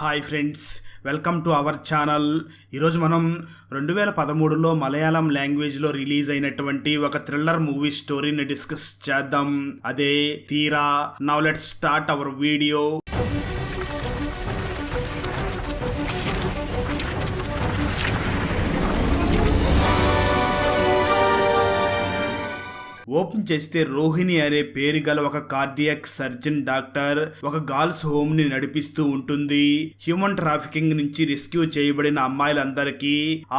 Hi friends, welcome to our channel. ఈరోజు మనం 2013లో మలయాళం లాంగ్వేజ్లో రిలీజ్ అయినటువంటి ఒక థ్రిల్లర్ మూవీ స్టోరీని డిస్కస్ చేద్దాం. అదే తీరా. Now let's start our video. Open చేస్తే రోహిణి అనే పేరు గల ఒక కార్డియాక్ సర్జన్ డాక్టర్ ఒక గర్ల్స్ హోమ్ ని నడిపిస్తూ ఉంటుంది. హ్యూమన్ ట్రాఫికింగ్ నుంచి రెస్క్యూ చేయబడిన అమ్మాయిలందరికీ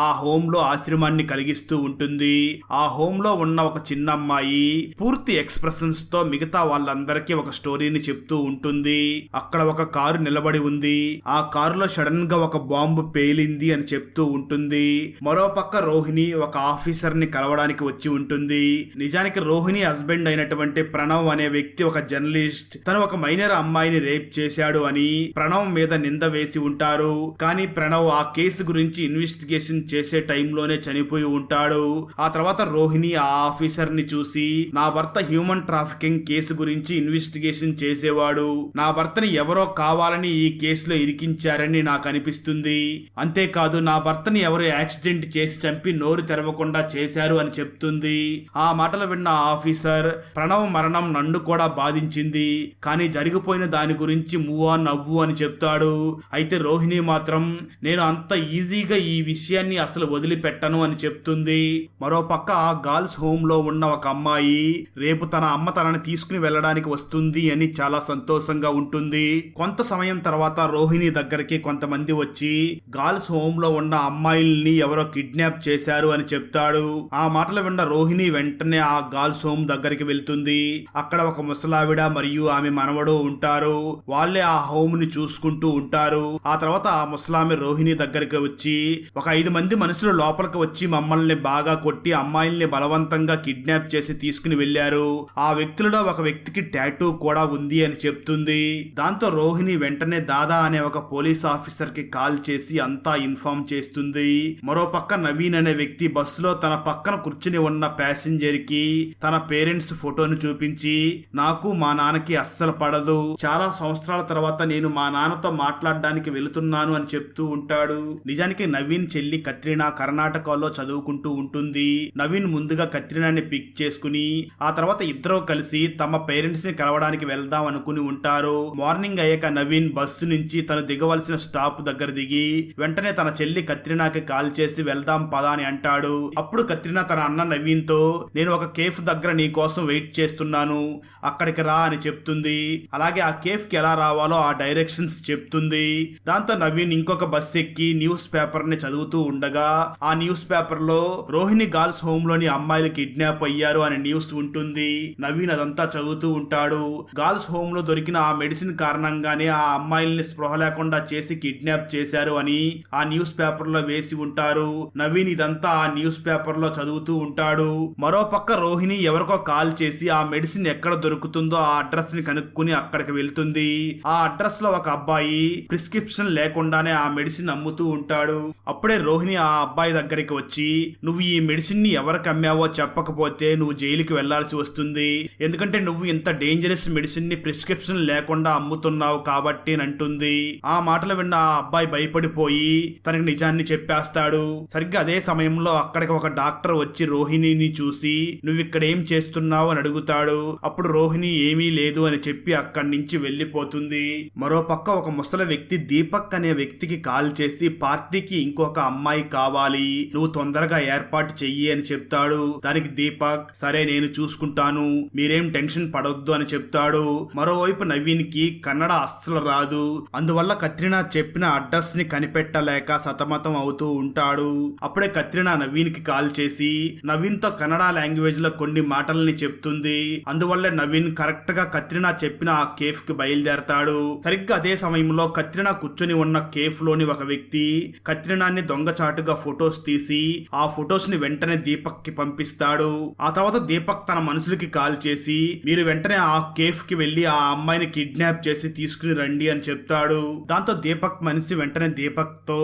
ఆ హోమ్ లో ఆశ్రమాన్ని కలిగిస్తూ ఉంటుంది. ఆ హోమ్ లో ఉన్న ఒక చిన్న అమ్మాయి పూర్తి ఎక్స్ప్రెషన్స్ తో మిగతా వాళ్ళందరికీ ఒక స్టోరీని చెప్తూ ఉంటుంది. అక్కడ ఒక కారు నిలబడి ఉంది. ఆ కారులో సడన్ గా ఒక బాంబు పేలింది అని చెప్తూ ఉంటుంది. మరోపక్క రోహిణి ఒక ఆఫీసర్ ని కలవడానికి వచ్చి ఉంటుంది. నిజానికి రోహిణి హస్బెండ్ అయినటువంటి ప్రణవ్ అనే వ్యక్తి ఒక జర్నలిస్ట్. తను ఒక మైనర్ అమ్మాయిని రేప్ చేశాడు అని ప్రణవ్ మీద నింద వేసి ఉంటారు. కానీ ప్రణవ్ ఆ కేసు గురించి ఇన్వెస్టిగేషన్ చేసే టైంలోనే చనిపోయి ఉంటాడు. ఆ తర్వాత రోహిణి ఆ ఆఫీసర్ ని చూసి, నా భర్త హ్యూమన్ ట్రాఫికింగ్ కేసు గురించి ఇన్వెస్టిగేషన్ చేసేవాడు, నా భర్తని ఎవరో కావాలని ఈ కేసులో ఇరికించారని నాకు అనిపిస్తుంది. అంతేకాదు నా భర్తని ఎవరో యాక్సిడెంట్ చేసి చంపి నోరు తెరవకుండా చేశారు అని చెప్తుంది. ఆ మాటలు విన్న ఆఫీసర్, ప్రణవ్ మరణం నన్ను కూడా బాధించింది, కానీ జరిగిపోయిన దాని గురించి మూవ్ ఆన్ అవ్వు అని చెప్తాడు. అయితే రోహిణి మాత్రం, నేను అంత ఈజీగా ఈ విషయాన్ని అసలు వదిలిపెట్టను అని చెప్తుంది. మరోపక్క ఆ గర్ల్స్ హోమ్ లో ఉన్న ఒక అమ్మాయి రేపు తన అమ్మ తనని తీసుకుని వెళ్ళడానికి వస్తుంది అని చాలా సంతోషంగా ఉంటుంది. కొంత సమయం తర్వాత రోహిణి దగ్గరికి కొంతమంది వచ్చి గర్ల్స్ హోమ్ లో ఉన్న అమ్మాయిల్ని ఎవరో కిడ్నాప్ చేశారు అని చెప్తాడు. ఆ మాటలు విన్న రోహిణి వెంటనే ఆ గర్ల్స్ హోమ్ దగ్గరికి వెళ్తుంది. అక్కడ ఒక ముసలావిడ మరియు ఆమె మనవడు ఉంటారు. వాళ్ళే ఆ హోమ్ ని చూసుకుంటూ ఉంటారు. ఆ తర్వాత ఆ ముసలామె రోహిణి దగ్గరికి వచ్చి, ఒక 5 మంది మనుషులు లోపలికి వచ్చి మమ్మల్ని బాగా కొట్టి అమ్మాయిల్ని బలవంతంగా కిడ్నాప్ చేసి తీసుకుని వెళ్లారు. ఆ వ్యక్తులలో ఒక వ్యక్తికి టాటూ కూడా ఉంది అని చెప్తుంది. దాంతో రోహిణి వెంటనే దాదా అనే ఒక పోలీస్ ఆఫీసర్ కి కాల్ చేసి అంతా ఇన్ఫార్మ్ చేస్తుంది. మరోపక్క నవీన్ అనే వ్యక్తి బస్సులో తన పక్కన కూర్చుని ఉన్న ప్యాసింజర్ కి తన పేరెంట్స్ ఫోటోను చూపించి, నాకు మా నాన్నకి అస్సలు పడదు, చాలా సంవత్సరాల తర్వాత నేను మా నాన్నతో మాట్లాడడానికి వెళుతున్నాను అని చెప్తూ ఉంటాడు. నిజానికి నవీన్ చెల్లి కత్రినా కర్ణాటకలో చదువుకుంటూ ఉంటుంది. నవీన్ ముందుగా కత్రినాని పిక్ చేసుకుని ఆ తర్వాత ఇద్దరు కలిసి తమ పేరెంట్స్ ని కలవడానికి వెళ్దాం అనుకుని ఉంటారు. మార్నింగ్ అయ్యాక నవీన్ బస్సు నుంచి తను దిగవలసిన స్టాప్ దగ్గర దిగి వెంటనే తన చెల్లి కత్రినాకి కాల్ చేసి వెళ్దాం పదా అని అంటాడు. అప్పుడు కత్రినా తన అన్న నవీన్ తో, నేను ఒక కేఫ్ దగ్గర నీ కోసం వెయిట్ చేస్తున్నాను, అక్కడికి రా అని చెప్తుంది. అలాగే ఆ కేఫ్ కి ఎలా రావాలో ఆ డైరెక్షన్స్ చెప్తుంది. దాంతో నవీన్ ఇంకొక బస్ ఎక్కి న్యూస్ పేపర్ ని చదువుతూ ఉండగా ఆ న్యూస్ పేపర్ లో రోహిణి గర్ల్స్ హోమ్ లోని అమ్మాయిలు కిడ్నాప్ అయ్యారు అనే న్యూస్ ఉంటుంది. నవీన్ అదంతా చదువుతూ ఉంటాడు. గర్ల్స్ హోమ్ లో దొరికిన ఆ మెడిసిన్ కారణంగానే ఆ అమ్మాయిల్ని స్పృహ లేకుండా చేసి కిడ్నాప్ చేశారు అని ఆ న్యూస్ పేపర్ లో వేసి ఉంటారు. నవీన్ ఇదంతా ఆ న్యూస్ పేపర్ లో చదువుతూ ఉంటాడు. మరోపక్క రోహిణి ఎవరికో కాల్ చేసి ఆ మెడిసిన్ ఎక్కడ దొరుకుతుందో ఆ అడ్రస్ ని కనుక్కుని అక్కడికి వెళ్తుంది. ఆ అడ్రస్ లో ఒక అబ్బాయి ప్రిస్క్రిప్షన్ లేకుండానే ఆ మెడిసిన్ అమ్ముతూ ఉంటాడు. అప్పుడే రోహిణి ఆ అబ్బాయి దగ్గరికి వచ్చి, నువ్వు ఈ మెడిసిన్ ని ఎవరికి అమ్మావో చెప్పకపోతే నువ్వు జైలుకి వెళ్లాల్సి వస్తుంది, ఎందుకంటే నువ్వు ఇంత డేంజరస్ మెడిసిన్ ని ప్రిస్క్రిప్షన్ లేకుండా అమ్ముతున్నావు కాబట్టి అంటుంది. ఆ మాటలు విన్న ఆ అబ్బాయి భయపడిపోయి తనకి నిజాన్ని చెప్పేస్తాడు. సరిగ్గా అదే సమయంలో అక్కడికి ఒక డాక్టర్ వచ్చి రోహిణిని చూసి, నువ్వు ఇక్కడ ఏం చేస్తున్నావు అని అడుగుతాడు. అప్పుడు రోహిణి ఏమీ లేదు అని చెప్పి అక్కడి నుంచి వెళ్లిపోతుంది. మరోపక్క ఒక ముసలి వ్యక్తి దీపక్ అనే వ్యక్తికి కాల్ చేసి, పార్టీకి ఇంకొక అమ్మాయి కావాలి, నువ్వు తొందరగా ఏర్పాటు చెయ్యి అని చెప్తాడు. దానికి దీపక్, సరే నేను చూసుకుంటాను, మీరేం టెన్షన్ పడొద్దు అని చెప్తాడు. మరోవైపు నవీన్ కి కన్నడ అస్సలు రాదు. అందువల్ల కత్రినా చెప్పిన అడ్రస్ ని కనిపెట్టలేక సతమతం అవుతూ ఉంటాడు. అప్పుడే కత్రినా నవీన్ కి కాల్ చేసి నవీన్ తో కన్నడ లాంగ్వేజ్ లో కొన్ని మాటల్ని చెప్తుంది. అందువల్ల నవీన్ కరెక్ట్ గా కత్రినా చెప్పిన ఆ కేఫ్ కి బయలుదేరతాడు. సరిగ్గా అదే సమయంలో కత్రినా కూర్చొని ఉన్న కేఫ్ లోని ఒక వ్యక్తి కత్రినాని దొంగచాటుగా ఫొటోస్ తీసి ఆ ఫొటోస్ ని వెంటనే దీపక్ కి పంపిస్తాడు. ఆ తర్వాత దీపక్ తన మనుషులకి కాల్ చేసి, మీరు వెంటనే ఆ కేఫ్ కి వెళ్లి ఆ అమ్మాయిని కిడ్నాప్ చేసి తీసుకుని రండి అని చెప్తాడు. దాంతో దీపక్ మనిషి వెంటనే దీపక్ తో,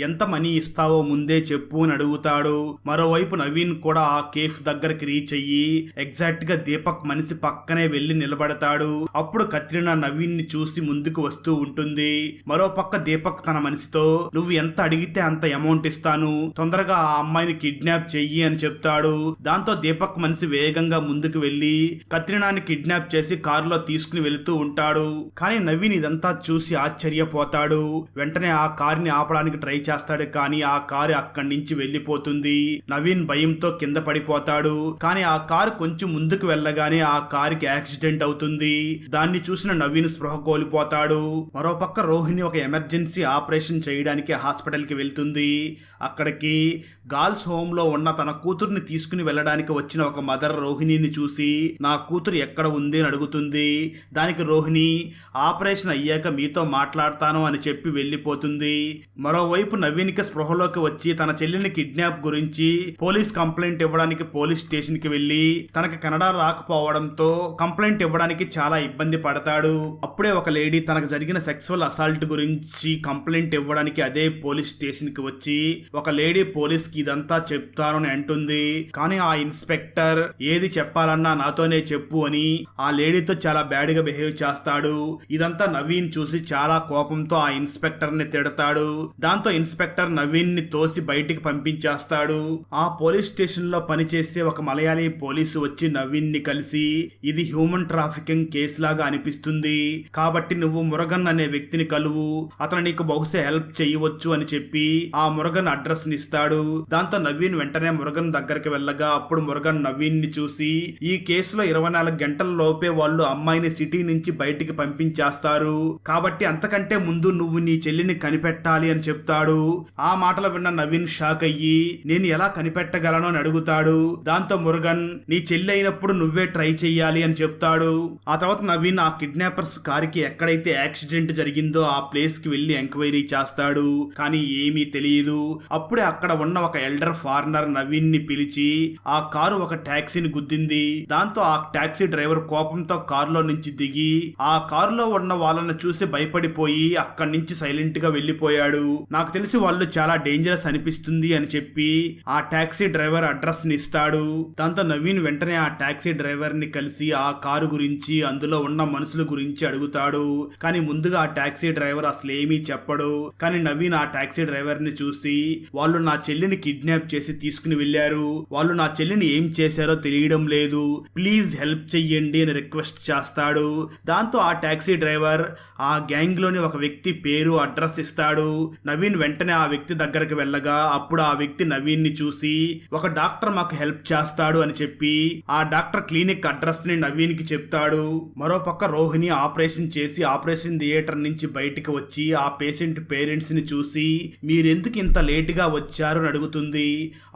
ఎంత మనీ ఇస్తావో ముందే చెప్పు అని అడుగుతాడు. మరోవైపు నవీన్ కూడా ఆ కేఫ్ దగ్గరికి రీచ్ అయ్యి చెయ్యి ఎగ్జాక్ట్ గా దీపక్ మనిషి పక్కనే వెళ్లి నిలబడతాడు. అప్పుడు కత్రినా నవీన్ ని చూసి ముందుకు వస్తూ ఉంటుంది. మరో పక్క దీపక్ తన మనిషితో నువ్వు ఎంత అడిగితే అంత అమౌంట్ ఇస్తాను, తొందరగా ఆ అమ్మాయిని కిడ్నాప్ చెయ్యి అని చెప్తాడు. దాంతో దీపక్ మనిషి వేగంగా ముందుకు వెళ్లి కత్రినాని కిడ్నాప్ చేసి కారులో తీసుకుని వెళుతూ ఉంటాడు. కానీ నవీన్ ఇదంతా చూసి ఆశ్చర్యపోతాడు. వెంటనే ఆ కారుని ఆపడానికి ట్రై చేస్తాడు, కానీ ఆ కారు అక్కడి నుంచి వెళ్లిపోతుంది. నవీన్ భయంతో కింద పడిపోతాడు. కానీ ఆ కారు కొంచెం ముందుకు వెళ్ళగానే ఆ కారుకి యాక్సిడెంట్ అవుతుంది. దాన్ని చూసిన నవీన్ స్పృహ కోల్పోతాడు. మరోపక్క రోహిణి ఒక ఎమర్జెన్సీ ఆపరేషన్ చేయడానికి హాస్పిటల్ కి వెళ్తుంది. అక్కడికి గర్ల్స్ హోమ్ లో ఉన్న తన కూతుర్ని తీసుకుని వెళ్ళడానికి వచ్చిన ఒక మదర్ రోహిణిని చూసి నా కూతురు ఎక్కడ ఉంది అని అడుగుతుంది. దానికి రోహిణి ఆపరేషన్ అయ్యాక మీతో మాట్లాడతాను అని చెప్పి వెళ్ళిపోతుంది. మరోవైపు నవీన్కి స్పృహలోకి వచ్చి తన చెల్లిని కిడ్నాప్ గురించి పోలీస్ కంప్లైంట్ ఇవ్వడానికి పోలీస్ స్టేషన్ కి వెళ్లి తనకి కన్నడ రాకపోవడంతో కంప్లైంట్ ఇవ్వడానికి చాలా ఇబ్బంది పడతాడు. అప్పుడే ఒక లేడీ తనకు జరిగిన సెక్సువల్ అసాల్ట్ గురించి కంప్లైంట్ ఇవ్వడానికి అదే పోలీస్ స్టేషన్ కి వచ్చి ఒక లేడీ పోలీస్ కి ఇదంతా చెప్తాను అని అంటుంది. కానీ ఆ ఇన్స్పెక్టర్ ఏది చెప్పాలన్నా నాతోనే చెప్పు అని ఆ లేడీతో చాలా బ్యాడ్ గా బిహేవ్ చేస్తాడు. ఇదంతా నవీన్ చూసి చాలా కోపంతో ఆ ఇన్స్పెక్టర్ ని తిడతాడు. దాంతో ఇన్స్పెక్టర్ నవీన్ ని తోసి బయటికి పంపించేస్తాడు. ఆ పోలీస్ స్టేషన్ లో పనిచేసే ఒక మలయాళీ పోలీసు వచ్చి నవీన్ ని కలిసి ఇది హ్యూమన్ ట్రాఫికింగ్ కేసు లాగా అనిపిస్తుంది, కాబట్టి నువ్వు మురగన్ అనే వ్యక్తిని కలువు, అతను నీకు బహుశా హెల్ప్ చేయవచ్చు అని చెప్పి ఆ మురగన్ అడ్రస్ ని ఇస్తాడు. దాంతో నవీన్ వెంటనే మురగన్ దగ్గరికి వెళ్ళగా అప్పుడు మురగన్ నవీన్ ని చూసి ఈ కేసులో 24 గంటల లోపే వాళ్ళు అమ్మాయిని సిటీ నుంచి బయటికి పంపించేస్తారు, కాబట్టి అంతకంటే ముందు నువ్వు నీ చెల్లిని కనిపెట్టాలి అని చెప్తాడు. ఆ మాటలు విన్న నవీన్ షాక్ అయ్యి నేను ఎలా కనిపెట్టగలను అని అడుగుతాడు. దాంతో మురుగన్ నీ చెల్లి అయినప్పుడు నువ్వే ట్రై చెయ్యాలి అని చెప్తాడు. ఆ తర్వాత నవీన్ ఆ కిడ్నాపర్స్ కారుకి ఎక్కడైతే యాక్సిడెంట్ జరిగిందో ఆ ప్లేస్ కి వెళ్లి ఎంక్వైరీ చేస్తాడు. కానీ ఏమీ తెలియదు. అప్పుడే అక్కడ ఉన్న ఒక ఎల్డర్ ఫారినర్ నవీన్ ని పిలిచి ఆ కారు ఒక టాక్సీని గుద్దింది. దాంతో ఆ టాక్సీ డ్రైవర్ కోపంతో కారులో నుంచి దిగి ఆ కారులో ఉన్న వాళ్ళని చూసి భయపడిపోయి అక్కడి నుంచి సైలెంట్ గా వెళ్లిపోయాడు. నాకు తెలిసి వాళ్ళు చాలా డేంజరస్ అనిపిస్తుంది అని చెప్పి ఆ టాక్సీ డ్రైవర్ అడ్రస్ ని ఇస్తాడు. దాంతో నవీన్ వెంటనే ఆ టాక్సీ డ్రైవర్ ని కలిసి ఆ కారు గురించి అందులో ఉన్న మనుషుల గురించి అడుగుతాడు. కానీ ముందుగా ఆ టాక్సీ డ్రైవర్ అసలు ఏమీ చెప్పడు. కానీ నవీన్ ఆ టాక్సీ డ్రైవర్ ని చూసి వాళ్ళు నా చెల్లిని కిడ్నాప్ చేసి తీసుకుని వెళ్లారు, వాళ్ళు నా చెల్లిని ఏం చేశారో తెలియడం లేదు, ప్లీజ్ హెల్ప్ చెయ్యండి అని రిక్వెస్ట్ చేస్తాడు. దాంతో ఆ టాక్సీ డ్రైవర్ ఆ గ్యాంగ్ లోని ఒక వ్యక్తి పేరు అడ్రస్ ఇస్తాడు. నవీన్ వెంటనే ఆ వ్యక్తి దగ్గరికి వెళ్ళగా అప్పుడు ఆ వ్యక్తి నవీన్ ని చూసి ఒక డాక్టర్ మాకు హెల్ప్ చేస్తాడు అని చెప్పి ఆ డాక్టర్ క్లినిక్ అడ్రస్ ని నవీన్ కి చెప్తాడు. మరోపక్క రోహిణి ఆపరేషన్ చేసి ఆపరేషన్ థియేటర్ నుంచి బయటికి వచ్చి ఆ పేషెంట్ పేరెంట్స్ ని చూసి మీరెందుకు ఇంత లేట్ గా వచ్చారు అని అడుగుతుంది.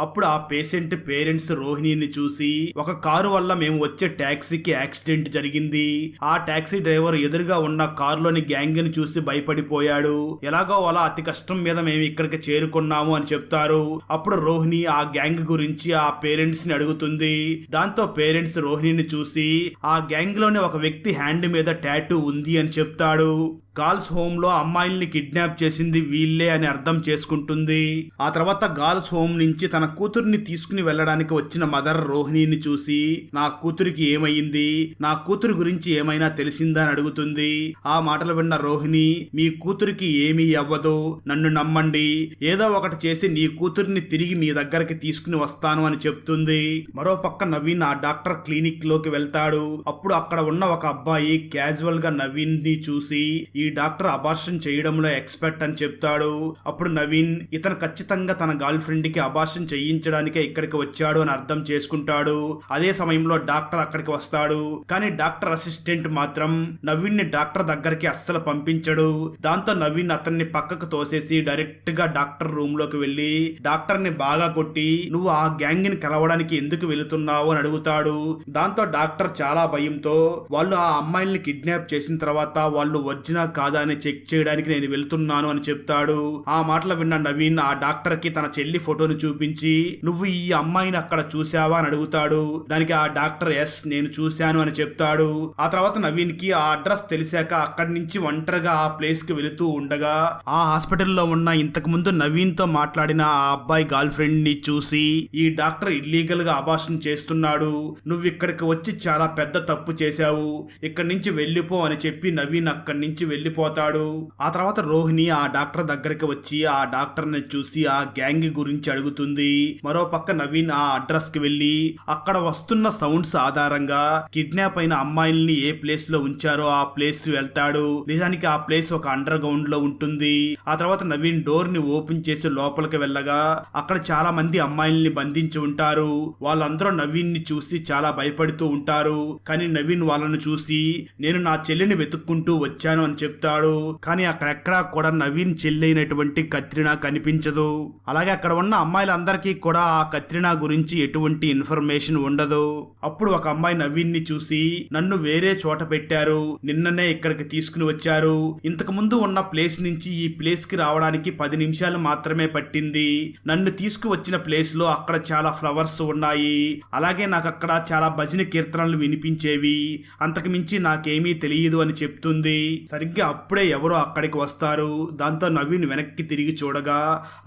అప్పుడు ఆ పేషెంట్ పేరెంట్స్ రోహిణిని చూసి ఒక కారు వల్ల మేము వచ్చే టాక్సీకి యాక్సిడెంట్ జరిగింది, ఆ టాక్సీ డ్రైవర్ ఎదురుగా ఉన్న కారులోని గ్యాంగ్ ని చూసి భయపడిపోయాడు, ఎలాగో అలా అతి కష్టం మీద మేము ఇక్కడికి చేరుకున్నాము అని చెప్తారు. అప్పుడు రోహిణి ఆ గ్యాంగ్ గురించి ఆ పేరెంట్స్ ని అడుగుతుంది. దాంతో పేరెంట్స్ రోహిణిని చూసి ఆ గ్యాంగ్ లోని ఒక వ్యక్తి హ్యాండ్ మీద టాటూ ఉంది అని చెప్తాడు. గర్ల్స్ హోమ్ లో అమ్మాయిల్ని కిడ్నాప్ చేసింది వీళ్ళే అని అర్థం చేసుకుంటుంది. ఆ తర్వాత గర్ల్స్ హోమ్ నుంచి తన కూతుర్ని తీసుకుని వెళ్ళడానికి వచ్చిన మదర్ రోహిణిని చూసి నా కూతురికి ఏమైంది, నా కూతురు గురించి ఏమైనా తెలిసిందా అని అడుగుతుంది. ఆ మాటలు విన్న రోహిణి మీ కూతురికి ఏమీ అవ్వదు, నన్ను నమ్మండి, ఏదో ఒకటి చేసి నీ కూతుర్ని తిరిగి మీ దగ్గరికి తీసుకుని వస్తాను అని చెప్తుంది. మరో పక్క నవీన్ ఆ డాక్టర్ క్లినిక్ లోకి వెళ్తాడు. అప్పుడు అక్కడ ఉన్న ఒక అబ్బాయి క్యాజువల్ గా నవీన్ ని చూసి ఈ డాక్టర్ అబార్షన్ చేయడంలో ఎక్స్పర్ట్ అని చెప్తాడు. అప్పుడు నవీన్ ఇతను ఖచ్చితంగా తన గర్ల్ ఫ్రెండ్ కి అబార్షన్ చేయించడానికే ఇక్కడికి వచ్చాడు అని అర్థం చేసుకుంటాడు. అదే సమయంలో డాక్టర్ అక్కడికి వస్తాడు. కానీ డాక్టర్ అసిస్టెంట్ మాత్రం నవీన్ ని డాక్టర్ దగ్గరికి అస్సలు పంపించడు. దాంతో నవీన్ అతన్ని పక్కకు తోసేసి డైరెక్ట్ గా డాక్టర్ రూమ్ లోకి వెళ్లి డాక్టర్ ని బాగా కొట్టి నువ్వు ఆ గ్యాంగ్ ని కలవడానికి ఎందుకు వెళుతున్నావు అని అడుగుతాడు. దాంతో డాక్టర్ చాలా భయంతో వాళ్ళు ఆ అమ్మాయిల్ని కిడ్నాప్ చేసిన తర్వాత వాళ్ళు వర్జినా కాదా అని చెక్ చేయడానికి నేను వెళ్తున్నాను అని చెప్తాడు. ఆ మాటలు విన్న నవీన్ ఆ డాక్టర్ కి తన చెల్లి ఫోటోను చూపించి నువ్వు ఈ అమ్మాయిని అక్కడ చూసావా అని అడుగుతాడు. దానికి ఆ డాక్టర్ ఎస్ నేను చూశాను అని చెప్తాడు. ఆ తర్వాత నవీన్ కి ఆ అడ్రస్ తెలిసాక అక్కడి నుంచి ఒంటరిగా ఆ ప్లేస్ కి వెళుతూ ఉండగా ఆ హాస్పిటల్లో ఉన్న ఇంతకు ముందు నవీన్ తో మాట్లాడిన ఆ అబ్బాయి గర్ల్ ఫ్రెండ్ ని చూసి ఈ డాక్టర్ ఇల్లీగల్ గా అబార్షన్ చేస్తున్నాడు, నువ్వు ఇక్కడికి వచ్చి చాలా పెద్ద తప్పు చేశావు, ఇక్కడి నుంచి వెళ్ళిపో అని చెప్పి నవీన్ అక్కడి నుంచి వెళ్ళిపోతాడు. ఆ తర్వాత రోహిణి ఆ డాక్టర్ దగ్గరికి వచ్చి ఆ డాక్టర్ ని చూసి ఆ గ్యాంగ్ గురించి అడుగుతుంది. మరో పక్క నవీన్ ఆ అడ్రస్ కి వెళ్లి అక్కడ వస్తున్న సౌండ్స్ ఆధారంగా కిడ్నాప్ అయిన అమ్మాయిల్ని ఏ ప్లేస్ లో ఉంచారో ఆ ప్లేస్ వెళ్తాడు. నిజానికి ఆ ప్లేస్ ఒక అండర్ గ్రౌండ్ లో ఉంటుంది. ఆ తర్వాత నవీన్ డోర్ ని ఓపెన్ చేసి లోపలికి వెళ్ళగా అక్కడ చాలా మంది అమ్మాయిల్ని బంధించి ఉంటారు. వాళ్ళందరూ నవీన్ ని చూసి చాలా భయపడుతూ ఉంటారు. కానీ నవీన్ వాళ్ళను చూసి నేను నా చెల్లిని వెతుక్కుంటూ వచ్చాను అని చెప్తాడు. కానీ అక్కడెక్కడా కూడా నవీన్ చెల్లి అయినటువంటి కత్రినా కనిపించదు. అలాగే అక్కడ ఉన్న అమ్మాయిలందరికీ కూడా ఆ కత్రినా గురించి ఎటువంటి ఇన్ఫర్మేషన్ ఉండదు. అప్పుడు ఒక అమ్మాయి నవీన్ ని చూసి నన్ను వేరే చోట పెట్టారు, నిన్ననే ఇక్కడికి తీసుకుని వచ్చారు, ఇంతకు ముందు ఉన్న ప్లేస్ నుంచి ఈ ప్లేస్ కి రావడానికి 10 నిమిషాలు మాత్రమే పట్టింది, నన్ను తీసుకువచ్చిన ప్లేస్ లో అక్కడ చాలా ఫ్లవర్స్ ఉన్నాయి, అలాగే నాకు అక్కడ చాలా భజన కీర్తనలు వినిపించేవి, అంతకు మించి నాకేమీ తెలియదు అని చెప్తుంది. సరిగ్గా అప్పుడే ఎవరో అక్కడికి వస్తారు. దాంతో నవీన్ వెనక్కి తిరిగి చూడగా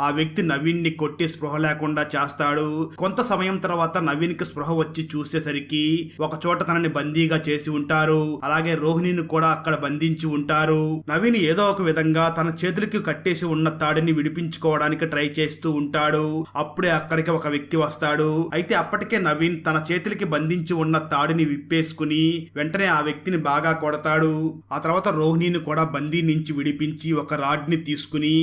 ఆ వ్యక్తి నవీన్ ని కొట్టి స్పృహ లేకుండా చేస్తాడు. కొంత సమయం తర్వాత నవీన్ కి స్పృహ వచ్చి చూసేసరికి ఒక చోట తనని బందీగా చేసి ఉంటారు. అలాగే రోహిణిని కూడా అక్కడ బంధించి ఉంటారు. నవీన్ ఏదో ఒక విధంగా తన చేతులకి కట్టేసి ఉన్న తాడిని విడిపించుకోవడానికి ట్రై చేస్తూ ఉంటాడు. అప్పుడే అక్కడికి ఒక వ్యక్తి వస్తాడు. అయితే అప్పటికే నవీన్ తన చేతులకి బంధించి ఉన్న తాడిని విప్పేసుకుని వెంటనే ఆ వ్యక్తిని బాగా కొడతాడు. ఆ తర్వాత రోహిణిని కూడా బందీ నుంచి విడిపించి ఒక రాడ్ ని తీసుకుని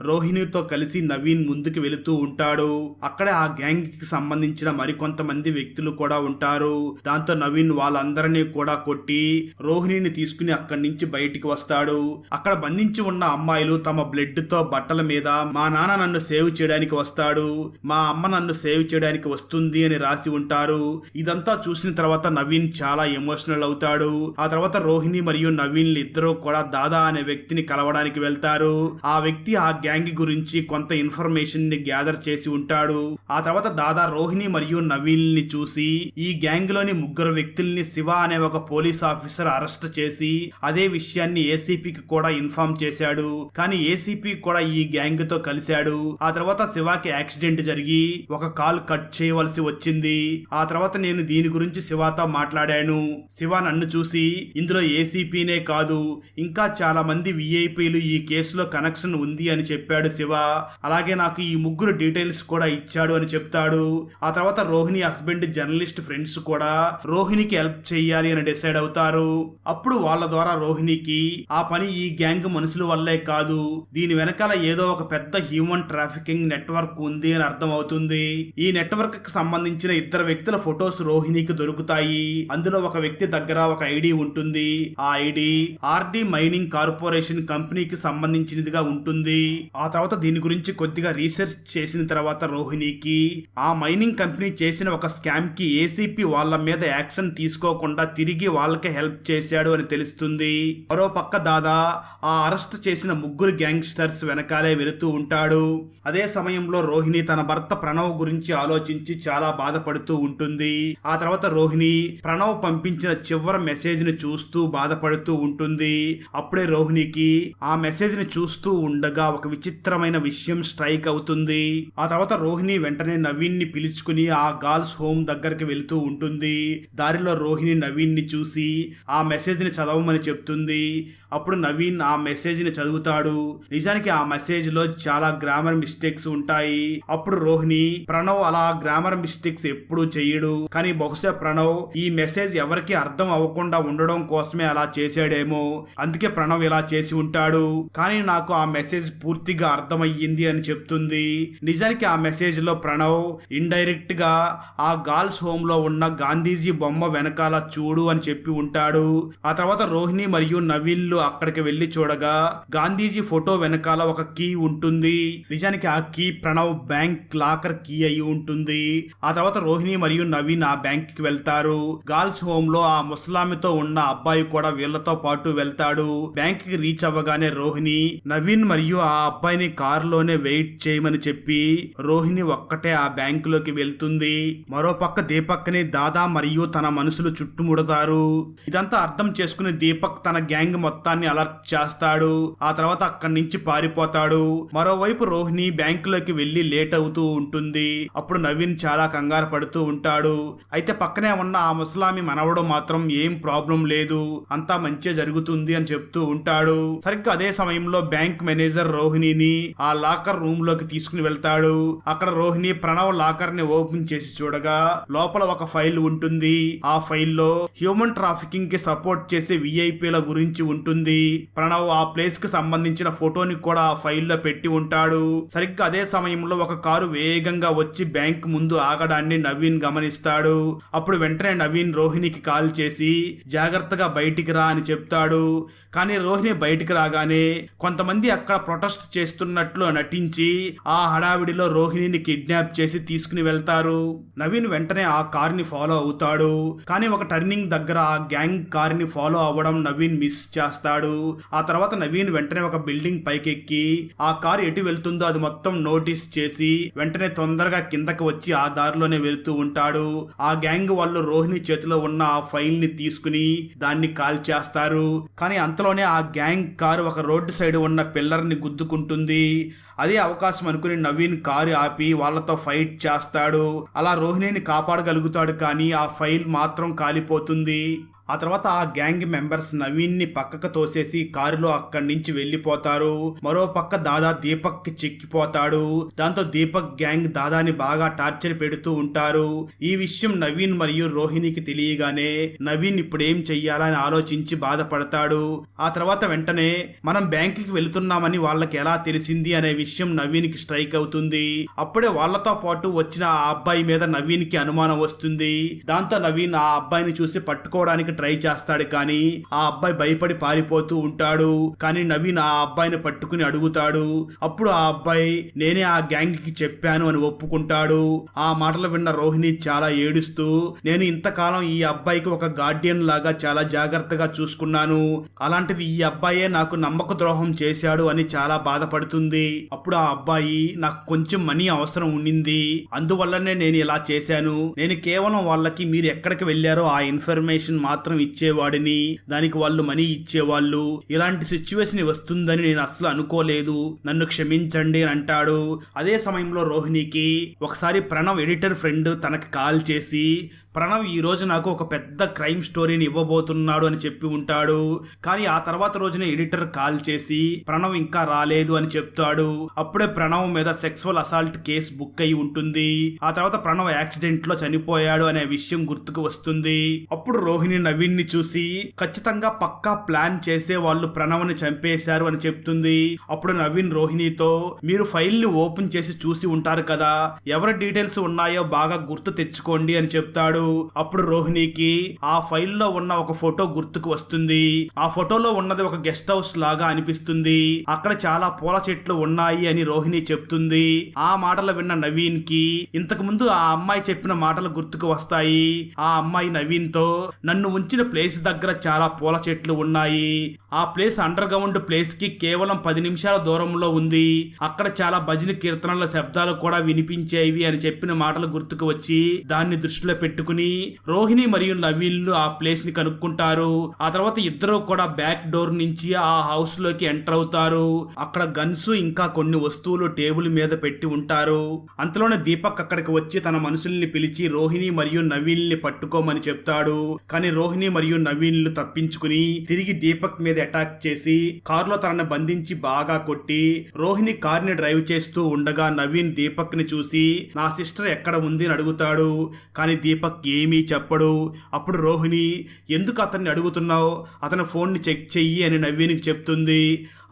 రోహిణితో కలిసి నవీన్ ముందుకు వెళుతూ ఉంటాడు. అక్కడే ఆ గ్యాంగ్ కి సంబంధించిన మరికొంతమంది వ్యక్తులు కూడా ఉంటారు. దాంతో నవీన్ వాళ్ళందరినీ కూడా కొట్టి రోహిణిని తీసుకుని అక్కడి నుంచి బయటికి వస్తాడు. అక్కడ బంధించి ఉన్న అమ్మాయిలు తమ బ్లడ్ తో బట్టల మీద మా నాన్న నన్ను సేవ్ చేయడానికి వస్తాడు, మా అమ్మ నన్ను సేవ్ చేయడానికి వస్తుంది అని రాసి ఉంటారు. ఇదంతా చూసిన తర్వాత నవీన్ చాలా ఎమోషనల్ అవుతాడు. ఆ తర్వాత రోహిణి మరియు నవీన్ ఇద్దరు కూడా దాదా అనే వ్యక్తిని కలవడానికి వెళ్తారు. ఆ వ్యక్తి ఆ గ్యాంగ్ గురించి కొంత ఇన్ఫర్మేషన్ ని గ్యాదర్ చేసి ఉంటాడు. ఆ తర్వాత దాదా రోహిణి మరియు నవీన్ ని చూసి ఈ గ్యాంగ్ లోని 3 వ్యక్తుల్ని శివ అనే ఒక పోలీస్ ఆఫీసర్ అరెస్ట్ చేసి అదే విషయాన్ని ఏసీపీకి కూడా ఇన్ఫార్మ్ చేశాడు. కానీ ఏసీపీ కూడా ఈ గ్యాంగ్ తో కలిశాడు. ఆ తర్వాత శివకి యాక్సిడెంట్ జరిగి ఒక కాల్ కట్ చేయవలసి వచ్చింది. ఆ తర్వాత నేను దీని గురించి శివతో మాట్లాడాను. శివ నన్ను చూసి ఇందులో ఏసీపీనే కాదు ఇంకా చాలా మంది విఐపీలు ఈ కేసులో కనెక్షన్ ఉంది అని చెప్పాడు శివ. అలాగే నాకు ఈ 3 డీటెయిల్స్ కూడా ఇచ్చాడు అని చెప్తాడు. ఆ తర్వాత రోహిణి హస్బెండ్ జర్నలిస్ట్ ఫ్రెండ్స్ కూడా రోహిణికి హెల్ప్ చెయ్యాలి అని డిసైడ్ అవుతారు. అప్పుడు వాళ్ళ ద్వారా రోహిణికి ఆ పని ఈ గ్యాంగ్ మనుషుల వల్లే కాదు, దీని వెనకాల ఏదో ఒక పెద్ద హ్యూమన్ ట్రాఫికింగ్ నెట్వర్క్ ఉంది అని అర్థం అవుతుంది. ఈ నెట్వర్క్ కి సంబంధించిన 2 వ్యక్తుల ఫొటోస్ రోహిణికి దొరుకుతాయి. అందులో ఒక వ్యక్తి దగ్గర ఒక ఐడి ఉంటుంది. ఆ ఐడి ఆర్డి మైనింగ్ కార్పొరేషన్ కంపెనీకి సంబంధించినదిగా ఉంటుంది. ఆ తర్వాత దీని గురించి కొద్దిగా రీసెర్చ్ చేసిన తర్వాత రోహిణికి ఆ మైనింగ్ కంపెనీ చేసిన ఒక స్కామ్ కి ఏసీపీ వాళ్ళ మీద యాక్షన్ తీసుకోకుండా తిరిగి వాళ్ళకే హెల్ప్ చేశాడు అని తెలుస్తుంది. మరో పక్క దాదా ఆ అరెస్ట్ చేసిన 3 గ్యాంగ్స్టర్స్ వెనకాలే వెళుతూ ఉంటాడు. అదే సమయంలో రోహిణి తన భర్త ప్రణవ్ గురించి ఆలోచించి చాలా బాధపడుతూ ఉంటుంది. ఆ తర్వాత రోహిణి ప్రణవ్ పంపించిన చివరి మెసేజ్ ని చూస్తూ బాధపడుతూ ఉంటుంది. అప్పుడే రోహిణికి ఆ మెసేజ్ ని చూస్తూ ఉండగా ఒక విచిత్రమైన విషయం స్ట్రైక్ అవుతుంది. ఆ తర్వాత రోహిణి వెంటనే నవీన్ ని పిలుచుకుని ఆ గర్ల్స్ హోమ్ దగ్గరికి వెళుతూ ఉంటుంది. దారిలో రోహిణి నవీన్ ని చూసి ఆ మెసేజ్ ని చదవమని చెప్తుంది. అప్పుడు నవీన్ ఆ మెసేజ్ ని చదువుతాడు. నిజానికి ఆ మెసేజ్ లో చాలా గ్రామర్ మిస్టేక్స్ ఉంటాయి. అప్పుడు రోహిణి ప్రణవ్ అలా గ్రామర్ మిస్టేక్స్ ఎప్పుడూ చెయ్యడు, కానీ బహుశా ప్రణవ్ ఈ మెసేజ్ ఎవరికి అర్థం అవ్వకుండా ఉండడం కోసమే అలా చేశాడేమో, అందుకే ప్రణవ్ ఇలా చేసి ఉంటాడు. కానీ నాకు ఆ మెసేజ్ పూర్తిగా అర్థమయ్యింది అని చెప్తుంది. నిజానికి ఆ మెసేజ్ లో ప్రణవ్ ఇండైరెక్ట్ గా ఆ గర్ల్స్ హోమ్ లో ఉన్న గాంధీజీ బొమ్మ వెనకాల చూడు అని చెప్పి ఉంటాడు. ఆ తర్వాత రోహిణి మరియు నవీన్లు అక్కడికి వెళ్లి చూడగా గాంధీజీ ఫోటో వెనకాల ఒక కీ ఉంటుంది. నిజానికి ఆ key Pranav bank locker key అయి ఉంటుంది. ఆ తర్వాత రోహిణి మరియు నవీన్ ఆ బ్యాంక్ కి వెళ్తారు. గర్ల్స్ హోమ్ లో ఆ ముసలామితో ఉన్న అబ్బాయి కూడా వీళ్లతో పాటు వెళ్తాడు. బ్యాంక్ కి రీచ్ అవ్వగానే రోహిణి నవీన్ మరియు ఆ అబ్బాయిని కారులోనే వెయిట్ చేయమని చెప్పి రోహిణి ఒక్కటే ఆ బ్యాంకులోకి వెళ్తుంది. మరోపక్క దీపక్ ని దాదా మరియు తన మనుషులు చుట్టుముడతారు. ఇదంతా అర్థం చేసుకుని దీపక్ తన గ్యాంగ్ మొత్తాన్ని అలర్ట్ చేస్తాడు. ఆ తర్వాత అక్కడి నుంచి పారిపోతాడు. మరోవైపు రోహిణి బ్యాంకులోకి వెళ్లి లేట్ అవుతూ ఉంటుంది. అప్పుడు నవీన్ చాలా కంగారు పడుతూ ఉంటాడు. అయితే పక్కనే ఉన్న ఆ ముసలామి మనవడు మాత్రం ఏం ప్రాబ్లం లేదు, అంతా మంచిగా జరుగుతుంది అని చెప్తూ ఉంటాడు. సరిగ్గా అదే సమయంలో బ్యాంక్ మేనేజర్ రోహిణిని ఆ లాకర్ రూమ్ లోకి తీసుకుని వెళ్తాడు. అక్కడ రోహిణి ప్రణవ్ లాకర్ ని ఓపెన్ చేసి చూడగా లోపల ఒక ఫైల్ ఉంటుంది. ఆ ఫైల్లో హ్యూమన్ ట్రాఫికింగ్ కి సపోర్ట్ చేసే విఐపీల గురించి ఉంటుంది. ప్రణవ్ ఆ ప్లేస్ కి సంబంధించిన ఫోటోని కూడా ఆ ఫైల్లో పెట్టి ఉంటాడు. సరిగ్గా అదే సమయంలో ఒక కారు వేగంగా వచ్చి బ్యాంక్ ముందు ఆగడాన్ని నవీన్ గమనిస్తాడు. అప్పుడు వెంటనే నవీన్ రోహిణికి కాల్ చేసి జాగ్రత్తగా బయటికి రా అని చెప్తాడు. కానీ రోహిణి బయటికి రాగానే కొంతమంది అక్కడ ప్రొటెస్ట్ చేస్తున్నట్లు నటించి ఆ హడావిడిలో రోహిణిని కిడ్నాప్ చేసి తీసుకుని వెళ్తారు. నవీన్ వెంటనే ఆ కారుని ఫాలో అవుతాడు. కానీ ఒక టర్నింగ్ దగ్గర ఆ గ్యాంగ్ కారుని ఫాలో అవ్వడం నవీన్ మిస్ చేస్తాడు. ఆ తర్వాత నవీన్ వెంటనే ఒక బిల్డింగ్ పైకెక్కి ఆ కారు ఎటు వెళ్తుందో అది మొత్తం నోటీస్ చేసి వెంటనే తొందరగా కిందకి వచ్చి ఆ దారిలోనే వెళ్తూ ఉంటాడు. ఆ గ్యాంగ్ వాళ్ళు రోహిణి చేతిలో ఉన్న ఆ ఫైల్ ని తీసుకుని దాన్ని కాల్ చేస్తారు. కానీ అంతలోనే ఆ గ్యాంగ్ కారు ఒక రోడ్డు సైడ్ ఉన్న పిల్లర్ ని గుద్దుకుంటుంది. అదే అవకాశం అనుకుని నవీన్ కారు ఆపి వాళ్ళతో ఫైట్ చేస్తాడు. అలా రోహిణిని కాపాడగలుగుతాడు. కానీ ఆ ఫైల్ మాత్రం కాలిపోతుంది. ఆ తర్వాత ఆ గ్యాంగ్ మెంబర్స్ నవీన్ ని పక్కకు తోసేసి కారులో అక్కడి నుంచి వెళ్లిపోతారు. మరో పక్క దాదా దీపక్ కి చిక్కిపోతాడు. దాంతో దీపక్ గ్యాంగ్ దాదాని బాగా టార్చర్ పెడుతూ ఉంటారు. ఈ విషయం నవీన్ మరియు రోహిణికి తెలియగానే నవీన్ ఇప్పుడు ఏం చెయ్యాలని ఆలోచించి బాధపడతాడు. ఆ తర్వాత వెంటనే మనం బ్యాంక్ కి వెళుతున్నామని వాళ్ళకి ఎలా తెలిసింది అనే విషయం నవీన్ కి స్ట్రైక్ అవుతుంది. అప్పుడే వాళ్ళతో పాటు వచ్చిన ఆ అబ్బాయి మీద నవీన్ కి అనుమానం వస్తుంది. దాంతో నవీన్ ఆ అబ్బాయిని చూసి పట్టుకోవడానికి ట్రై చేస్తాడు. కానీ ఆ అబ్బాయి భయపడి పారిపోతూ ఉంటాడు. కానీ నవీన్ ఆ అబ్బాయిని పట్టుకుని అడుగుతాడు. అప్పుడు ఆ అబ్బాయి నేనే ఆ గ్యాంగ్ కి చెప్పాను అని ఒప్పుకుంటాడు. ఆ మాటలు విన్న రోహిణి చాలా ఏడుస్తూ నేను ఇంతకాలం ఈ అబ్బాయికి ఒక గార్డియన్ లాగా చాలా జాగ్రత్తగా చూసుకున్నాను, అలాంటిది ఈ అబ్బాయే నాకు నమ్మక ద్రోహం చేశాడు అని చాలా బాధపడుతుంది. అప్పుడు ఆ అబ్బాయి నాకు కొంచెం మనీ అవసరం ఉండింది, అందువల్లనే నేను ఇలా చేశాను. నేను కేవలం వాళ్ళకి మీరు ఎక్కడికి వెళ్ళారో ఆ ఇన్ఫర్మేషన్ మాత్రం ఇచ్చేవాడిని, దానికి వాళ్ళు మనీ ఇచ్చేవాళ్ళు. ఇలాంటి సిచ్యువేషన్ వస్తుందని నేను అసలు అనుకోలేదు, నన్ను క్షమించండి అని అంటాడు. అదే సమయంలో రోహిణికి ఒకసారి ప్రణవ్ ఎడిటర్ ఫ్రెండ్ తనకి కాల్ చేసి ప్రణవ్ ఈ రోజు నాకు ఒక పెద్ద క్రైమ్ స్టోరీని ఇవ్వబోతున్నాడు అని చెప్పి ఉంటాడు. కానీ ఆ తర్వాత రోజున ఎడిటర్ కాల్ చేసి ప్రణవ్ ఇంకా రాలేదు అని చెప్తాడు. అప్పుడే ప్రణవ్ మీద సెక్సువల్ అసాల్ట్ కేసు బుక్ అయి ఉంటుంది. ఆ తర్వాత ప్రణవ్ యాక్సిడెంట్ లో చనిపోయాడు అనే విషయం గుర్తుకు వస్తుంది. అప్పుడు రోహిణి నవీన్ ని చూసి ఖచ్చితంగా పక్కా ప్లాన్ చేసే వాళ్ళు ప్రణవ్ ని చంపేశారు అని చెప్తుంది. అప్పుడు నవీన్ రోహిణితో మీరు ఫైల్ ని ఓపెన్ చేసి చూసి ఉంటారు కదా, ఎవరి డీటెయిల్స్ ఉన్నాయో బాగా గుర్తు తెచ్చుకోండి అని చెప్తాడు. అప్పుడు రోహిణికి ఆ ఫైల్లో ఉన్న ఒక ఫోటో గుర్తుకు వస్తుంది. ఆ ఫోటోలో ఉన్నది ఒక గెస్ట్ హౌస్ లాగా అనిపిస్తుంది. అక్కడ చాలా పూల చెట్లు ఉన్నాయి అని రోహిణి చెప్తుంది. ఆ మాటలు విన్న నవీన్ కి ఇంతకు ముందు ఆ అమ్మాయి చెప్పిన మాటలు గుర్తుకు వస్తాయి. ఆ అమ్మాయి నవీన్ తో నన్ను ఉంచిన ప్లేస్ దగ్గర చాలా పూల చెట్లు ఉన్నాయి, ఆ ప్లేస్ అండర్ గ్రౌండ్ ప్లేస్ కి కేవలం 10 నిమిషాల దూరంలో ఉంది, అక్కడ చాలా భజన కీర్తనల శబ్దాలు కూడా వినిపించేవి అని చెప్పిన మాటలు గుర్తుకు వచ్చి దాన్ని దృష్టిలో పెట్టుకుని రోహిణి మరియు నవీన్లు ఆ ప్లేస్ ని కనుక్కుంటారు. ఆ తర్వాత ఇద్దరు కూడా బ్యాక్ డోర్ నుంచి ఆ హౌస్ లోకి ఎంటర్ అవుతారు. అక్కడ గన్స్ ఇంకా కొన్ని వస్తువులు టేబుల్ మీద పెట్టి ఉంటారు. అంతలోనే దీపక్ అక్కడికి వచ్చి తన మనుషుల్ని పిలిచి రోహిణి మరియు నవీన్ ని పట్టుకోమని చెప్తాడు. కానీ రోహిణి మరియు నవీన్లు తప్పించుకుని తిరిగి దీపక్ మీద అటాక్ చేసి కారులో తనని బంధించి బాగా కొట్టి రోహిణి కార్ని డ్రైవ్ చేస్తూ ఉండగా నవీన్ దీపక్ ని చూసి నా సిస్టర్ ఎక్కడ ఉంది అని అడుగుతాడు. కానీ దీపక్ ఏమీ చెప్పడు. అప్పుడు రోహిణి ఎందుకు అతన్ని అడుగుతున్నావు, అతని ఫోన్ ని చెక్ చెయ్యి అని నవీన్కి చెప్తుంది.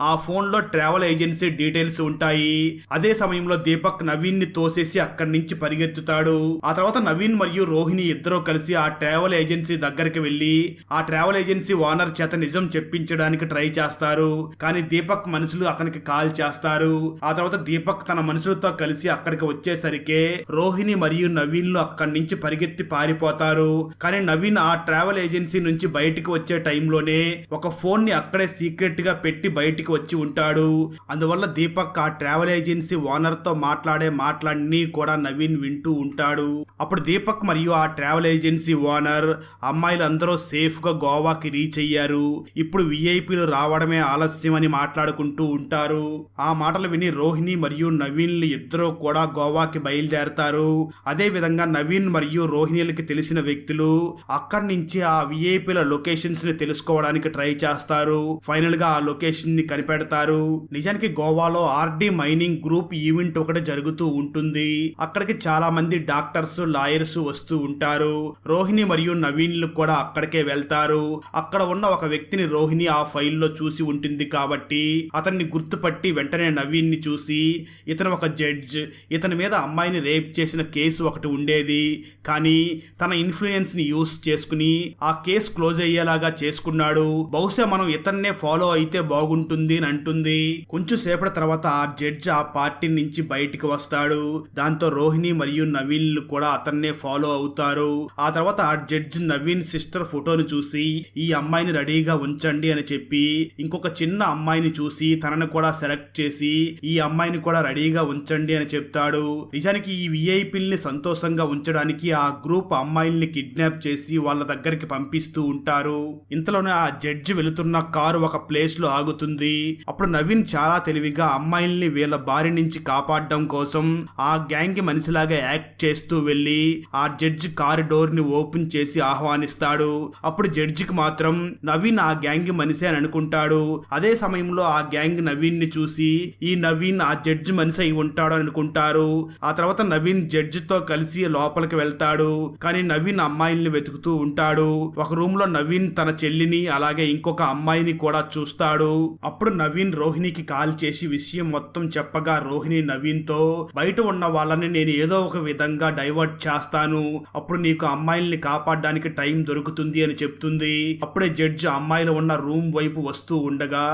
ఆ ఫోన్ లో ట్రావెల్ ఏజెన్సీ డీటెయిల్స్ ఉంటాయి. అదే సమయంలో దీపక్ నవీన్ ని తోసేసి అక్కడి నుంచి పరిగెత్తుతాడు. ఆ తర్వాత నవీన్ మరియు రోహిణి ఇద్దరూ కలిసి ఆ ట్రావెల్ ఏజెన్సీ దగ్గరికి వెళ్లి ఆ ట్రావెల్ ఏజెన్సీ ఓనర్ చేత నిజం చెప్పించడానికి ట్రై చేస్తారు. కానీ దీపక్ మనుషులు అతనికి కాల్ చేస్తారు. ఆ తర్వాత దీపక్ తన మనుషులతో కలిసి అక్కడికి వచ్చేసరికి రోహిణి మరియు నవీన్లు అక్కడి నుంచి పరిగెత్తి పారిపోతారు. కానీ నవీన్ ఆ ట్రావెల్ ఏజెన్సీ నుంచి బయటికి వచ్చే టైంలోనే ఒక ఫోన్ ని అక్కడే సీక్రెట్ గా పెట్టి బయటికి వచ్చి ఉంటాడు. అందువల్ల దీపక్ ఆ ట్రావెల్ ఏజెన్సీ ఓనర్ తో మాట్లాడే మాటలన్నీ కూడా నవీన్ వింటూ ఉంటాడు. అప్పుడు దీపక్ మరియు ఆ ట్రావెల్ ఏజెన్సీ ఓనర్ అమ్మాయిలందరూ సేఫ్ గా గోవాకి రీచ్ అయ్యారు, ఇప్పుడు విఐపీలు రావడమే ఆలస్యం అని మాట్లాడుకుంటూ ఉంటారు. ఆ మాటలు విని రోహిణి మరియు నవీన్లు ఇద్దరూ కూడా గోవాకి బయలుదేరతారు. అదే విధంగా నవీన్ మరియు రోహిణిలకి తెలిసిన వ్యక్తులు అక్కడి నుంచి ఆ విఐపీల లొకేషన్స్ ని తెలుసుకోవడానికి ట్రై చేస్తారు. ఫైనల్ గా ఆ లొకేషన్ ని కనిపెడతారు. నిజానికి గోవాలో ఆర్డి మైనింగ్ గ్రూప్ ఈవెంట్ ఒకటి జరుగుతూ ఉంటుంది. అక్కడికి చాలా మంది డాక్టర్స్, లాయర్స్ వస్తూ ఉంటారు. రోహిణి మరియు నవీన్లు కూడా అక్కడికే వెళ్తారు. అక్కడ ఉన్న ఒక వ్యక్తిని రోహిణి ఆ ఫైల్లో చూసి ఉంటుంది కాబట్టి అతన్ని గుర్తుపట్టి వెంటనే నవీన్ ని చూసి, ఇతను ఒక జడ్జ్, ఇతని మీద అమ్మాయిని రేప్ చేసిన కేసు ఒకటి ఉండేది, కానీ తన ఇన్ఫ్లుయెన్స్ ని యూస్ చేసుకుని ఆ కేసు క్లోజ్ అయ్యేలాగా చేసుకున్నాడు, బహుశా మనం ఇతన్నే ఫాలో అయితే బాగుంటుంది అని అంటుంది. కొంచెం సేపటి తర్వాత ఆ జడ్జ్ ఆ పార్టీ నుంచి బయటికి వస్తాడు. దాంతో రోహిణి మరియు నవీన్లు కూడా అతన్నే ఫాలో అవుతారు. ఆ తర్వాత ఆ జడ్జ్ నవీన్ సిస్టర్ ఫోటోను చూసి ఈ అమ్మాయిని రెడీగా ఉంచండి అని చెప్పి ఇంకొక చిన్న అమ్మాయిని చూసి తనను కూడా సెలెక్ట్ చేసి ఈ అమ్మాయిని కూడా రెడీగా ఉంచండి అని చెప్తాడు. నిజానికి ఈ విఐపీల్ని సంతోషంగా ఉంచడానికి ఆ గ్రూప్ అమ్మాయిల్ని కిడ్నాప్ చేసి వాళ్ళ దగ్గరికి పంపిస్తూ ఉంటారు. ఇంతలోనే ఆ జడ్జి వెళుతున్న కారు ఒక ప్లేస్ లో ఆగుతుంది. అప్పుడు నవీన్ చాలా తెలివిగా అమ్మాయిల్ని వీళ్ళ బారి నుంచి కాపాడడం కోసం ఆ గ్యాంగ్ మనిషిలాగా యాక్ట్ చేస్తూ వెళ్లి ఆ జడ్జి కారు డోర్ ని ఓపెన్ చేసి ఆహ్వానిస్తాడు. అప్పుడు జడ్జికి మాత్రం నవీన్ ఆ గ్యాంగ్ మనిషి అని అనుకుంటాడు. అదే సమయంలో ఆ గ్యాంగ్ నవీన్ ని చూసి ఈ నవీన్ ఆ జడ్జి మనిషి అయి ఉంటాడు అనుకుంటారు. ఆ తర్వాత నవీన్ జడ్జితో కలిసి లోపలికి వెళ్తాడు. కానీ నవీన్ అమ్మాయిల్ని వెతుకుతూ ఉంటాడు. ఒక రూమ్ లో నవీన్ తన చెల్లిని అలాగే ఇంకొక అమ్మాయిని కూడా చూస్తాడు. అప్పుడు నవీన్ రోహిణికి కాల్ చేసి విషయం మొత్తం చెప్పగా రోహిణి నవీన్ తో బయట ఉన్న వాళ్ళని నేను ఏదో ఒక విధంగా డైవర్ట్ చేస్తాను, అప్పుడు నీకు అమ్మాయిల్ని కాపాడడానికి టైం దొరుకుతుంది అని చెప్తుంది. అప్పుడే జడ్జి అమ్మాయిలు ఉన్న రూమ్ వైపు వస్తూ ఉండగా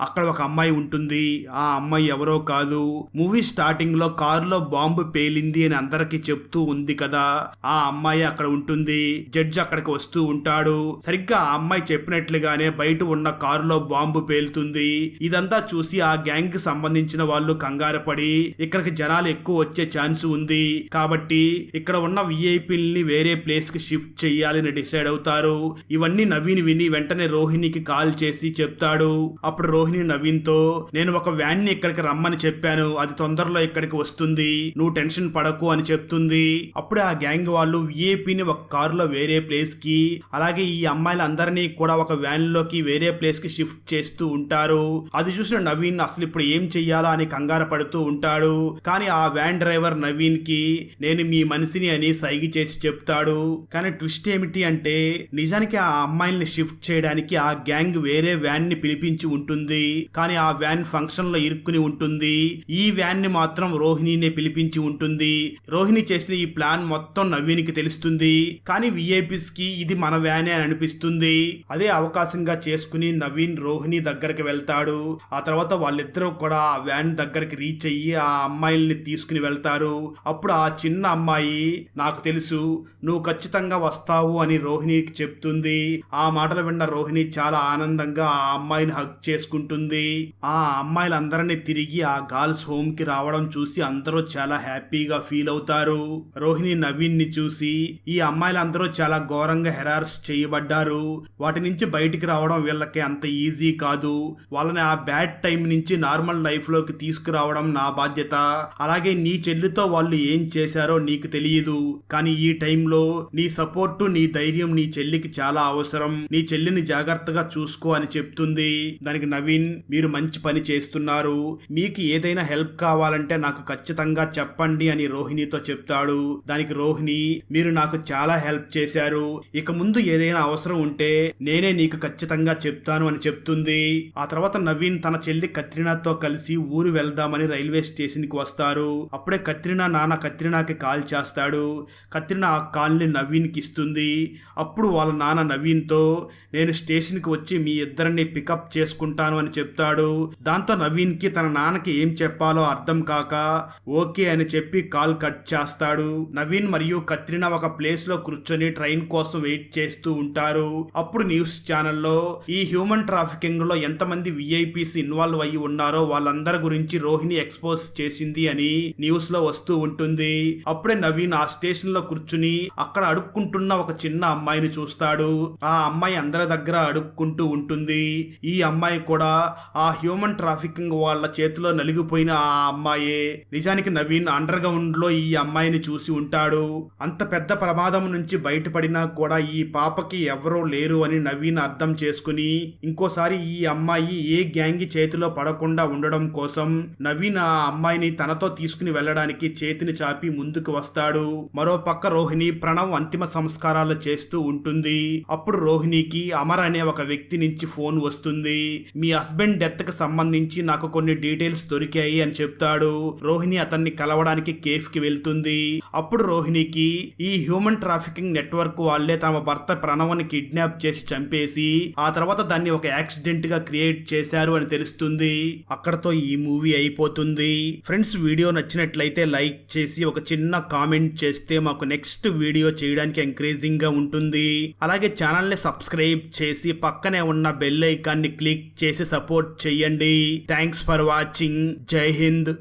అక్కడ ఒక అమ్మాయి ఉంటుంది. ఆ అమ్మాయి ఎవరో కాదు, మూవీ స్టార్టింగ్ లో కారులో బాంబు పేలింది అని అందరికి చెప్తూ ఉంది కదా, ఆ అమ్మాయి అక్కడ ఉంటుంది. జడ్జి అక్కడికి వస్తూ ఉంటాడు. సరిగ్గా ఆ అమ్మాయి చెప్పినట్లుగానే బయట ఉన్న కారులో బాంబు పేలుతుంది. ఇదంతా చూసి ఆ గ్యాంగ్ కి సంబంధించిన వాళ్ళు కంగారు పడి ఇక్కడికి జనాలు ఎక్కువ వచ్చే ఛాన్స్ ఉంది కాబట్టి ఇక్కడ ఉన్న విఐపీల్ని వేరే ప్లేస్ కి షిఫ్ట్ చెయ్యాలని డిసైడ్ అవుతారు. ఇవన్నీ నవీన్ విని వెంటనే రోహిణికి కాల్ చేసి చెప్తాడు. అప్పుడు రోహిణి నవీన్ తో నేను ఒక వ్యాన్ ని ఇక్కడికి రమ్మని చెప్పాను, అది తొందరలో ఇక్కడికి వస్తుంది, నువ్వు టెన్షన్ పడకు అని చెప్తుంది. అప్పుడే ఆ గ్యాంగ్ వాళ్ళు విఐపీని ఒక కారులో వేరే ప్లేస్ కి అలాగే ఈ అమ్మాయిలందరినీ కూడా ఒక వ్యాన్ లోకి వేరే ప్లేస్ కి షిఫ్ట్ చేస్తూ ఉంటారు. అది చూసిన నవీన్ అసలు ఇప్పుడు ఏం చెయ్యాలా అని కంగారు పడుతూ ఉంటాడు. కానీ ఆ వ్యాన్ డ్రైవర్ నవీన్ కి నేను మీ మనిషిని అని సైగి చేసి చెప్తాడు. కానీ ట్విస్ట్ ఏమిటి అంటే నిజానికి ఆ అమ్మాయిల్ని షిఫ్ట్ చేయడానికి ఆ గ్యాంగ్ వేరే వ్యాన్ ని పిలిపించి ఉంటుంది. కానీ ఆ వ్యాన్ ఫంక్షన్ లో ఇరుక్కుని ఉంటుంది. ఈ వ్యాన్ ని మాత్రం రోహిణినే పిలిపించి ఉంటుంది. రోహిణి చేసిన ఈ ప్లాన్ మొత్తం నవీన్ కి తెలుస్తుంది. కానీ విఐపీస్ కి ఇది మన వ్యానే అని అనిపిస్తుంది. అదే అవకాశంగా చేసుకుని నవీన్ రోహిణి దగ్గరికి వెళ్తాడు. ఆ తర్వాత వాళ్ళిద్దరూ కూడా ఆ వ్యాన్ దగ్గరికి రీచ్ అయ్యి ఆ అమ్మాయిల్ని తీసుకుని వెళ్తారు. అప్పుడు ఆ చిన్న అమ్మాయి నాకు తెలుసు నువ్వు ఖచ్చితంగా వస్తావు అని రోహిణికి చెప్తుంది. ఆ మాటలు విన్న రోహిణి చాలా ఆనందంగా ఆ అమ్మాయిని హగ్ చేసుకుంటుంది. ఆ అమ్మాయిలందరినీ తిరిగి ఆ గర్ల్స్ హోమ్ కి రావడం చూసి అందరూ చాలా హ్యాపీగా ఫీల్ అవుతారు. రోహిణి నవీన్ ని చూసి ఈ అమ్మాయిలందరూ చాలా ఘోరంగా హెరాస్ చేయబడ్డారు, వాటి నుంచి బయటికి రావడం వీళ్ళకి అంత ఈజీ కాదు, వాళ్ళని ఆ బ్యాడ్ టైం నుంచి నార్మల్ లైఫ్ లోకి తీసుకురావడం నా బాధ్యత, అలాగే నీ చెల్లితో వాళ్ళు ఏం చేశారో నీకు తెలియదు, కానీ ఈ టైంలో నీ సపోర్టు నీ ధైర్యం నీ చెల్లికి చాలా అవసరం, నీ చెల్లిని జాగ్రత్తగా చూసుకో అని చెప్తుంది. దానికి నవీన్ మీరు మంచి పని చేస్తున్నారు, మీకు ఏదైనా హెల్ప్ కావాలంటే నాకు ఖచ్చితంగా చెప్పండి అని రోహిణితో చెప్తాడు. దానికి రోహిణి మీరు నాకు చాలా హెల్ప్ చేశారు, ఇక ముందు ఏదైనా అవసరం ఉంటే నేనే నీకు ఖచ్చితంగా చెప్తాను అని చెప్తుంది. ఆ తర్వాత నవీన్ తన చెల్లి కత్రినాతో కలిసి ఊరు వెళ్దామని రైల్వే స్టేషన్ కి వస్తారు. అప్పుడే కత్రినా నాన్న కత్రినాకి కాల్ చేస్తాడు. కత్రినా ఆ కాల్ ని నవీన్ కి ఇస్తుంది. అప్పుడు వాళ్ళ నాన్న నవీన్తో నేను స్టేషన్కి వచ్చి మీ ఇద్దరిని పికప్ చేసుకుంటాను అని చెప్తాడు. దాంతో నవీన్కి తన నాన్నకి ఏం చెప్పాలో అర్థం కాక ఓకే అని చెప్పి కాల్ కట్ చేస్తాడు. నవీన్ మరియు కత్రినా ఒక ప్లేస్ లో కూర్చొని ట్రైన్ కోసం వెయిట్ చేస్తూ ఉంటారు. అప్పుడు న్యూస్ ఛానల్లో ఈ హ్యూమన్ ట్రాఫికింగ్ లో ఎంతమంది విఐపీస్ ఇన్వాల్వ్ అయ్యి ఉన్నారో వాళ్ళందరి గురించి రోహిణి ఎక్స్పోజ్ చేసింది అని న్యూస్ లో వస్తూ ఉంటుంది. అప్పుడే నవీన్ ఆ స్టేషన్ లో కూర్చుని అక్కడ అడుక్కుంటున్న ఒక చిన్న అమ్మాయిని చూస్తాడు. ఆ అమ్మాయి అందరి దగ్గర అడుక్కుంటూ ఉంటుంది. ఈ అమ్మాయి కూడా ఆ హ్యూమన్ ట్రాఫికింగ్ వాళ్ళ చేతిలో నలిగిపోయిన ఆ అమ్మాయే. నిజానికి నవీన్ అండర్ గ్రౌండ్ లో ఈ అమ్మాయిని చూసి ఉంటాడు. అంత పెద్ద ప్రమాదం నుంచి బయటపడినా కూడా ఈ పాపకి ఎవరో లేరు అని నవీన్ అర్థం చేసుకుని ఇంకోసారి ఈ అమ్మాయి ఏ గ్యాంగ్ చేతిలో పడకుండా ఉండడం కోసం నవీన్ ఆ అమ్మాయిని తనతో తీసుకుని వెళ్ళడానికి చేతిని చాపి ముందుకు వస్తాడు. మరో పక్క రోహిణి ప్రణవ్ అంతిమ సంస్కారాలు చేస్తూ ఉంటుంది. అప్పుడు రోహిణికి అమర్ అనే ఒక వ్యక్తి నుంచి ఫోన్ వస్తుంది. మీ హస్బెండ్ డెత్ కి సంబంధించి నాకు కొన్ని డీటెయిల్స్ దొరికాయి అని చెప్తాడు. రోహిణి అతన్ని కలవడానికి కేఫ్ కి వెళ్తుంది. అప్పుడు రోహిణికి ఈ హ్యూమన్ ట్రాఫికింగ్ నెట్వర్క్ వాళ్ళే తమ భర్త ప్రణవ్ని కిడ్నాప్ చేసి చంపేసి ఆ తర్వాత దాన్ని ఒక యాక్సిడెంట్ గా క్రియేట్ చేశారు అని తెలుస్తుంది. అక్కడతో ఈ మూవీ అయిపోతుంది. ఫ్రెండ్స్, వీడియో నచ్చినట్లయితే లైక్ చేసి ఒక చిన్న కామెంట్ చేస్తే మాకు నెక్స్ట్ వీడియో చేయడానికి ఎంకరేజింగ్ గా ఉంటుంది. అలాగే ఛానల్ ని సబ్స్క్రైబ్ చేసి పక్కనే ఉన్న బెల్ ఐకాన్ ని క్లిక్ చేసి సపోర్ట్ చేయండి. Thanks for watching. జై హింద్.